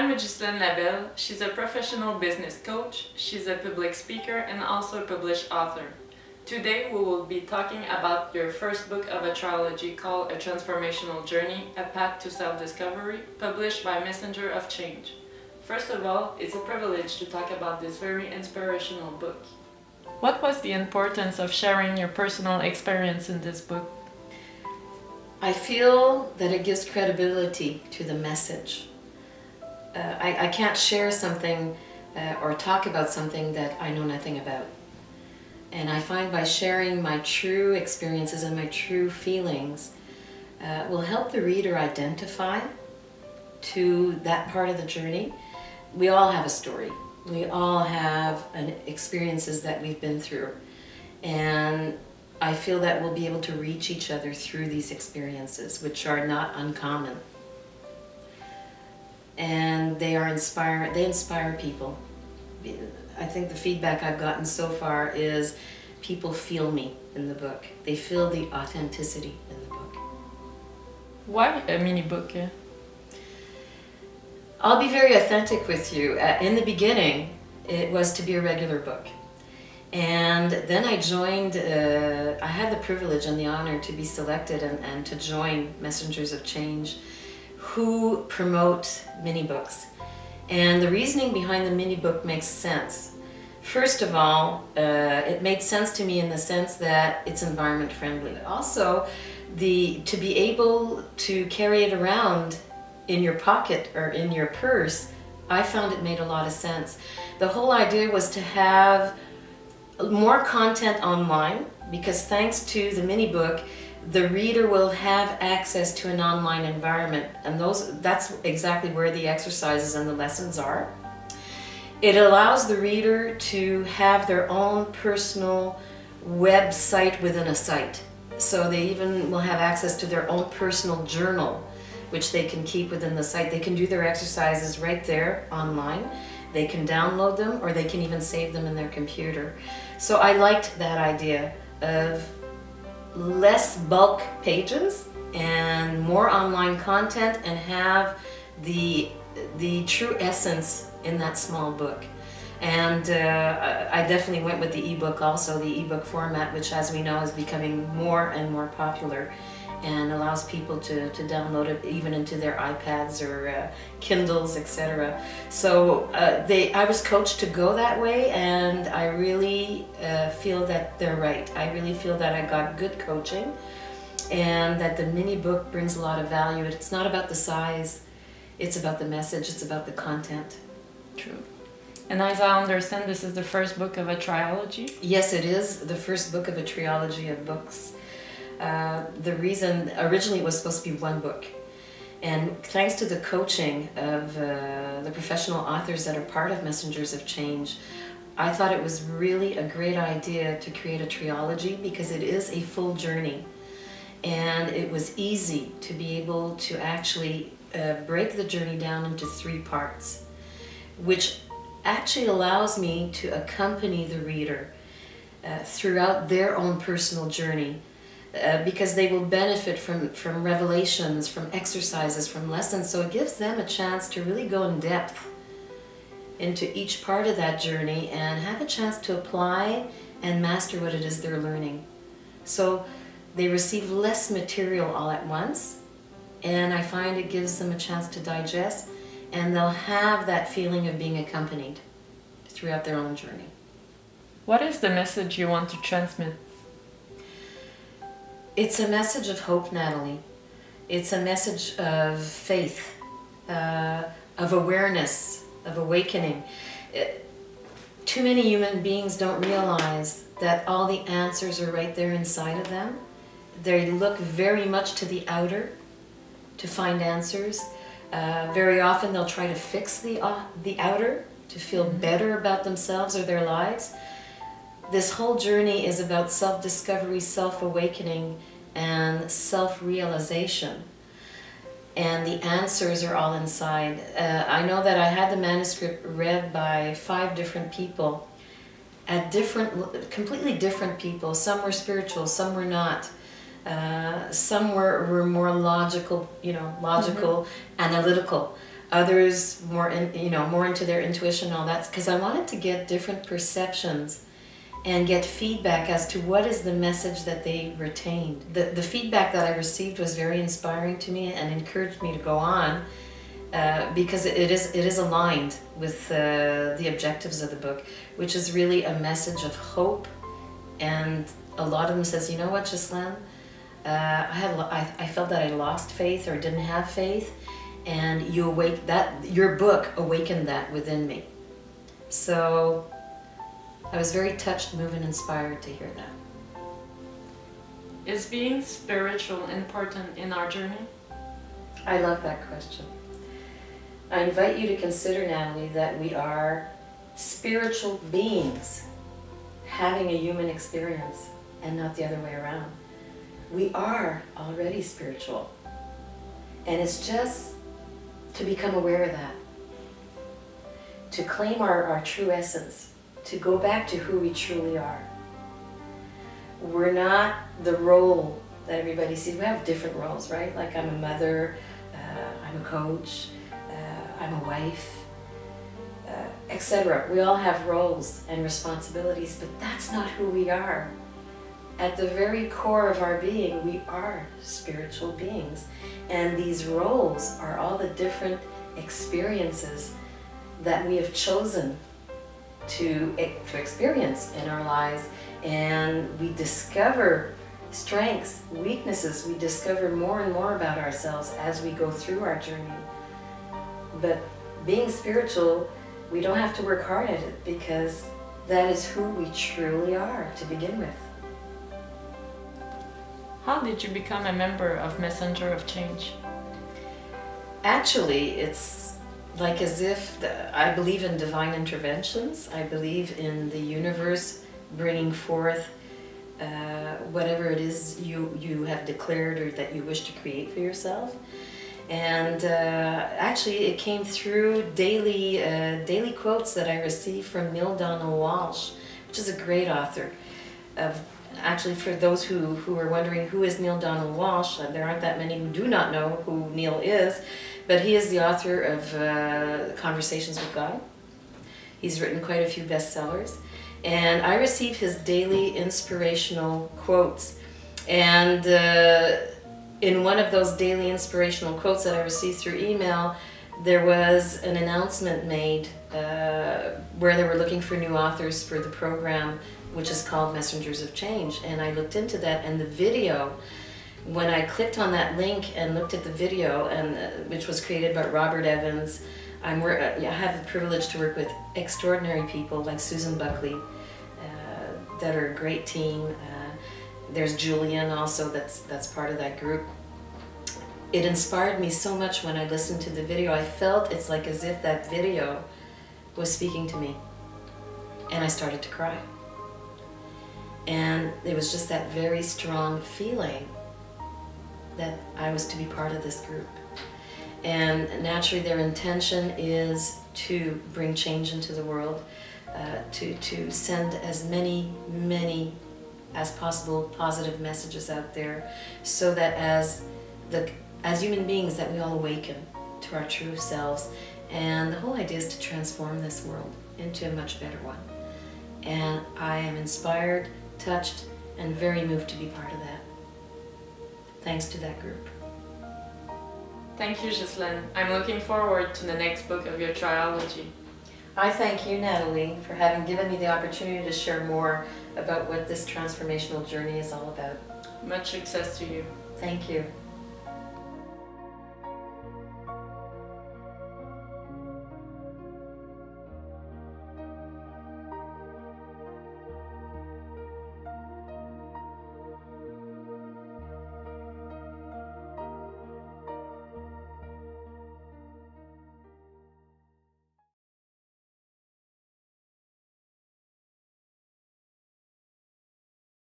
I'm Ghislaine Labelle. She's a professional business coach, she's a public speaker and also a published author. Today we will be talking about your first book of a trilogy called A Transformational Journey, A Path to Self-Discovery, published by Messenger of Change. First of all, it's a privilege to talk about this very inspirational book. What was the importance of sharing your personal experience in this book? I feel that it gives credibility to the message. I can't share something or talk about something that I know nothing about. And I find by sharing my true experiences and my true feelings will help the reader identify to that part of the journey. We all have a story. We all have experiences that we've been through. And I feel that we'll be able to reach each other through these experiences, which are not uncommon. And they inspire people. I think the feedback I've gotten so far is people feel me in the book. They feel the authenticity in the book. Why a mini book? I'll be very authentic with you. In the beginning, it was to be a regular book. And then I joined, I had the privilege and the honor to be selected and to join Messengers of Change, who promote mini books. And the reasoning behind the mini book makes sense. First of all, it made sense to me in the sense that it's environment friendly. Also, to be able to carry it around in your pocket or in your purse, I found it made a lot of sense. The whole idea was to have more content online, because thanks to the mini book, the reader will have access to an online environment, and that's exactly where the exercises and the lessons are. It allows the reader to have their own personal website within a site. So they even will have access to their own personal journal, which they can keep within the site. They can do their exercises right there online. They can download them, or they can even save them in their computer. So I liked that idea of less bulk pages and more online content, and have the true essence in that small book. And I definitely went with the ebook also, the ebook format, which, as we know, is becoming more and more popular and allows people to download it even into their iPads or Kindles, etc. So I was coached to go that way, and I really feel that they're right. I really feel that I got good coaching, and that the mini book brings a lot of value. It's not about the size, it's about the message, it's about the content. True. And as I understand, this is the first book of a trilogy? Yes, it is the first book of a trilogy of books. The reason, originally it was supposed to be one book, and thanks to the coaching of the professional authors that are part of Messengers of Change, I thought it was really a great idea to create a trilogy, because it is a full journey, and it was easy to be able to actually break the journey down into 3 parts, which actually allows me to accompany the reader throughout their own personal journey. Because they will benefit from revelations, from exercises, from lessons. So it gives them a chance to really go in depth into each part of that journey and have a chance to apply and master what it is they're learning. So they receive less material all at once, and I find it gives them a chance to digest, and they'll have that feeling of being accompanied throughout their own journey. What is the message you want to transmit? It's a message of hope, Natalie. It's a message of faith, of awareness, of awakening. Too many human beings don't realize that all the answers are right there inside of them. They look very much to the outer to find answers. Very often they'll try to fix the outer to feel better about themselves or their lives. This whole journey is about self-discovery, self-awakening, and self-realization. And the answers are all inside. I know that I had the manuscript read by 5 different people, at completely different people. Some were spiritual, some were not. Some were more logical, analytical. Others more more into their intuition and all that, because I wanted to get different perceptions and get feedback as to what is the message that they retained. The feedback that I received was very inspiring to me and encouraged me to go on, because it is aligned with the objectives of the book, which is really a message of hope. And a lot of them says, you know what, Ghislaine, I felt that I lost faith or didn't have faith, and your book awakened that within me. So I was very touched, moved, and inspired to hear that. Is being spiritual important in our journey? I love that question. I invite you to consider, Natalie, that we are spiritual beings having a human experience and not the other way around. We are already spiritual. And it's just to become aware of that, to claim our true essence, to go back to who we truly are. We're not the role that everybody sees. We have different roles, right? Like I'm a mother, I'm a coach, I'm a wife, etc. We all have roles and responsibilities, but that's not who we are. At the very core of our being, we are spiritual beings. And these roles are all the different experiences that we have chosen to experience in our lives. And we discover strengths, weaknesses. We discover more and more about ourselves as we go through our journey. But being spiritual, we don't have to work hard at it, because that is who we truly are to begin with. How did you become a member of Messenger of Change? Actually, it's like as if I believe in divine interventions. I believe in the universe bringing forth whatever it is you have declared or that you wish to create for yourself. And actually, it came through daily quotes that I received from Neale Donald Walsch, which is a great author. Actually, for those who are wondering who is Neale Donald Walsch, there aren't that many who do not know who Neale is, but he is the author of Conversations with God. He's written quite a few bestsellers. And I received his daily inspirational quotes. And in one of those daily inspirational quotes that I received through email, there was an announcement made where they were looking for new authors for the program, which is called Messengers of Change. And I looked into that, and the video, when I clicked on that link and looked at the video, and which was created by Robert Evans, I have the privilege to work with extraordinary people like Susan Buckley, that are a great team. There's Julian also, that's part of that group. It inspired me so much when I listened to the video. I felt it's like as if that video was speaking to me, and I started to cry. And it was just that very strong feeling that I was to be part of this group. And naturally their intention is to bring change into the world, to send as many as possible positive messages out there, so that as human beings that we all awaken to our true selves. And the whole idea is to transform this world into a much better one. And I am inspired, touched, and very moved to be part of that, thanks to that group. Thank you, Ghislaine. I'm looking forward to the next book of your trilogy. I thank you, Natalie, for having given me the opportunity to share more about what this transformational journey is all about. Much success to you. Thank you.